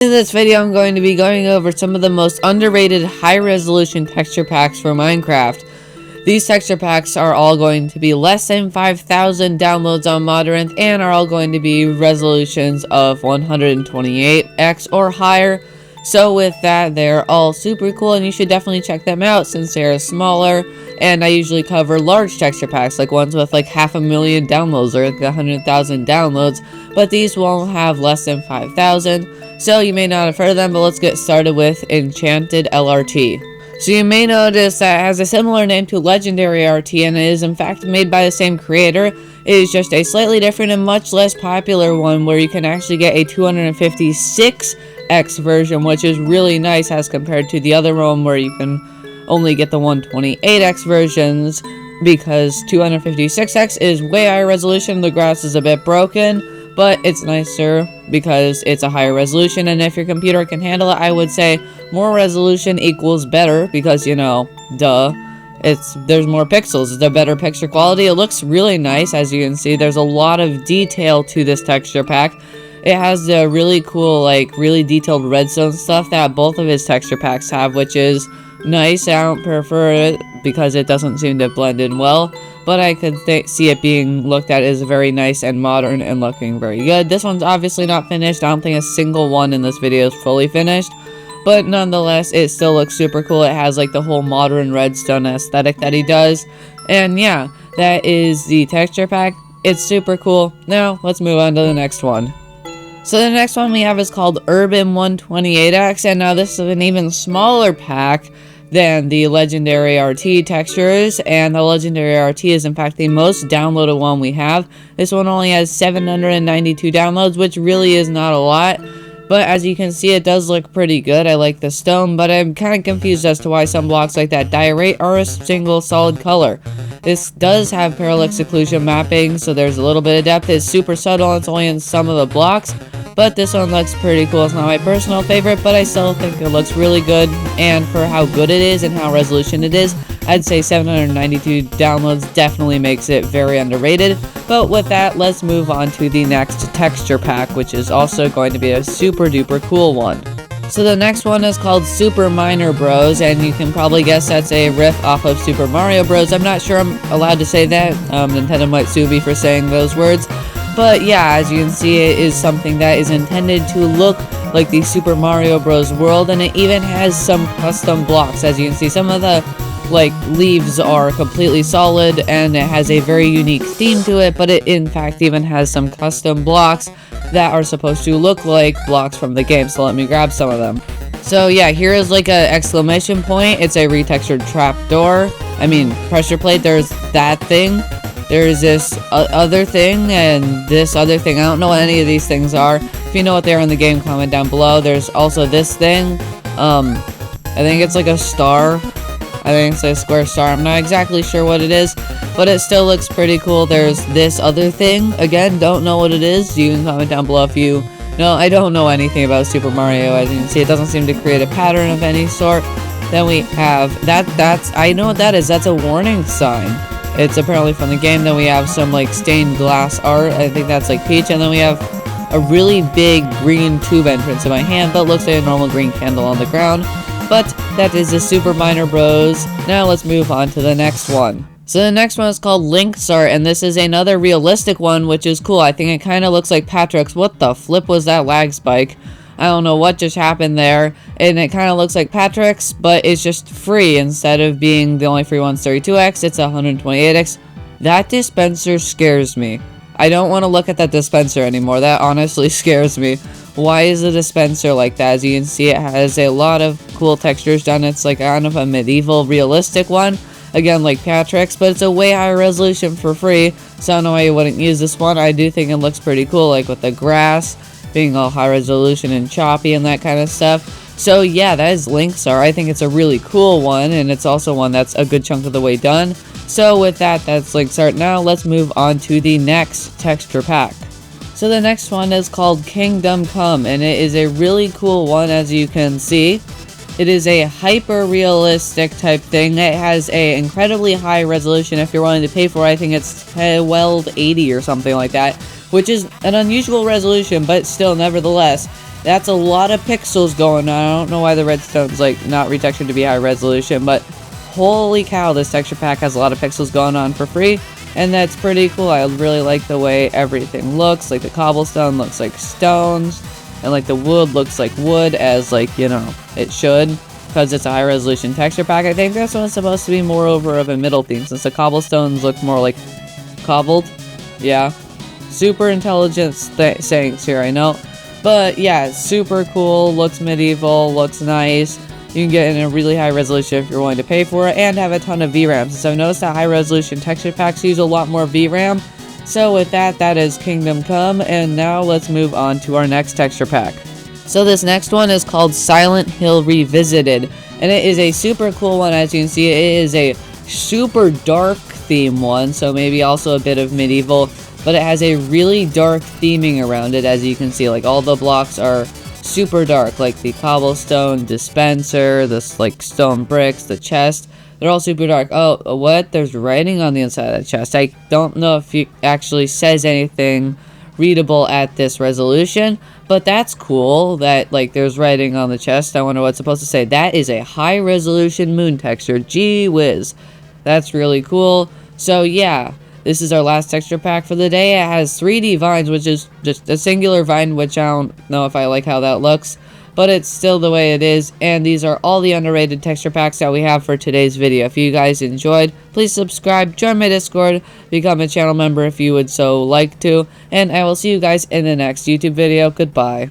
In this video, I'm going to be going over some of the most underrated high-resolution texture packs for Minecraft. These texture packs are all going to be less than 5,000 downloads on Modern and are all going to be resolutions of 128x or higher. So with that, they're all super cool and you should definitely check them out since they're smaller. And I usually cover large texture packs, like ones with like 500,000 downloads or like 100,000 downloads, but these won't have less than 5,000. So you may not have heard of them, but let's get started with Enchanted LRT. So you may notice that it has a similar name to Legendary RT and it is in fact made by the same creator. It is just a slightly different and much less popular one where you can actually get a 256x version, which is really nice as compared to the other one where you can only get the 128x versions, because 256x is way higher resolution. The grass is a bit broken, but it's nicer because it's a higher resolution, and if your computer can handle it, I would say more resolution equals better, because, you know, duh. There's more pixels, it's a better picture quality. It looks really nice. As you can see, there's a lot of detail to this texture pack. It has the really cool, like, really detailed redstone stuff that both of his texture packs have, which is nice. I don't prefer it because it doesn't seem to blend in well, but I could see it being looked at as very nice and modern and looking very good. This one's obviously not finished. I don't think a single one in this video is fully finished, but nonetheless, it still looks super cool. It has like the whole modern redstone aesthetic that he does, and yeah, that is the texture pack. It's super cool. Now, let's move on to the next one. So the next one we have is called Urban 128x, and now this is an even smaller pack than the Legendary RT textures, and the Legendary RT is in fact the most downloaded one we have. This one only has 792 downloads, which really is not a lot, but as you can see, it does look pretty good. I like the stone, but I'm kind of confused as to why some blocks like that diorite are a single solid color. This does have parallax occlusion mapping, so there's a little bit of depth. It's super subtle, it's only in some of the blocks, but this one looks pretty cool. It's not my personal favorite, but I still think it looks really good, and for how good it is and how resolution it is, I'd say 792 downloads definitely makes it very underrated. But with that, let's move on to the next texture pack, which is also going to be a super duper cool one. So the next one is called Super Minor Bros, and you can probably guess that's a riff off of Super Mario Bros. I'm not sure I'm allowed to say that. Nintendo might sue me for saying those words. But yeah, as you can see, it is something that is intended to look like the Super Mario Bros. World, and it even has some custom blocks. As you can see, some of the leaves are completely solid, and it has a very unique theme to it, but it in fact even has some custom blocks that are supposed to look like blocks from the game. So let me grab some of them. So yeah, here is like a exclamation point. It's a retextured trapdoor. I mean, pressure plate. There's that thing. There's this other thing and this other thing. I don't know what any of these things are. If you know what they are in the game, comment down below. There's also this thing. I think it's like a star. I think it's a square star. I'm not exactly sure what it is, but it still looks pretty cool. There's this other thing. Again, don't know what it is. You can comment down below if you know. I don't know anything about Super Mario. As you can see, it doesn't seem to create a pattern of any sort. Then we have I know what that is. That's a warning sign. It's apparently from the game. Then we have some like stained glass art. I think that's like peach. And then we have a really big green tube entrance in my hand that looks like a normal green candle on the ground. But that is the Super Minor Bros. Now let's move on to the next one. So the next one is called Link's Art, and this is another realistic one, which is cool. I think it kind of looks like Patrick's. What the flip was that lag spike? I don't know what just happened there. And it kind of looks like Patrick's, but it's just free. Instead of being the only free one's 32x, it's 128x. That dispenser scares me. I don't want to look at that dispenser anymore. That honestly scares me. Why is the dispenser like that? As you can see, it has a lot of cool textures done. It's like kind of a medieval realistic one. Again, like Patrick's, but it's a way higher resolution for free. So I don't know why you wouldn't use this one. I do think it looks pretty cool, like with the grass being all high resolution and choppy and that kind of stuff. So yeah, that is Link's Art. I think it's a really cool one, and it's also one that's a good chunk of the way done. So with that, that's Link's Art. Now let's move on to the next texture pack. So the next one is called Kingdom Come, and it is a really cool one. As you can see, it is a hyper realistic type thing. It has a incredibly high resolution. If you're willing to pay for it, I think it's 1280 or something like that, which is an unusual resolution, but still, nevertheless, That's a lot of pixels going on. I don't know why the redstone's like not retextured to be high resolution, but holy cow, this texture pack has a lot of pixels going on for free, and that's pretty cool. I really like the way everything looks. Like the cobblestone looks like stones, and like the wood looks like wood, as like, you know, it should, because it's a high resolution texture pack. I think this one's supposed to be more over of a middle theme, since the cobblestones look more like cobbled. Yeah, super intelligent sayings here, I know. But yeah, super cool, looks medieval, looks nice. You can get in a really high resolution if you're willing to pay for it, and have a ton of VRAM. So I've noticed that high resolution texture packs use a lot more VRAM. So with that, that is Kingdom Come, and now let's move on to our next texture pack. So this next one is called Silent Hill Revisited, and it is a super cool one. As you can see, it is a super dark theme one, so maybe also a bit of medieval, but it has a really dark theming around it. As you can see, like all the blocks are super dark, like the cobblestone dispenser, this like stone bricks, the chest, they're all super dark. Oh, what? There's writing on the inside of the chest. I don't know if it actually says anything readable at this resolution, but that's cool that like there's writing on the chest. I wonder what it's supposed to say. That is a high resolution moon texture. Gee whiz, that's really cool. So yeah, this is our last texture pack for the day. It has 3D vines, which is just a singular vine, which I don't know if I like how that looks, but it's still the way it is. And these are all the underrated texture packs that we have for today's video. If you guys enjoyed, please subscribe, join my Discord, become a channel member if you would so like to, and I will see you guys in the next YouTube video. Goodbye.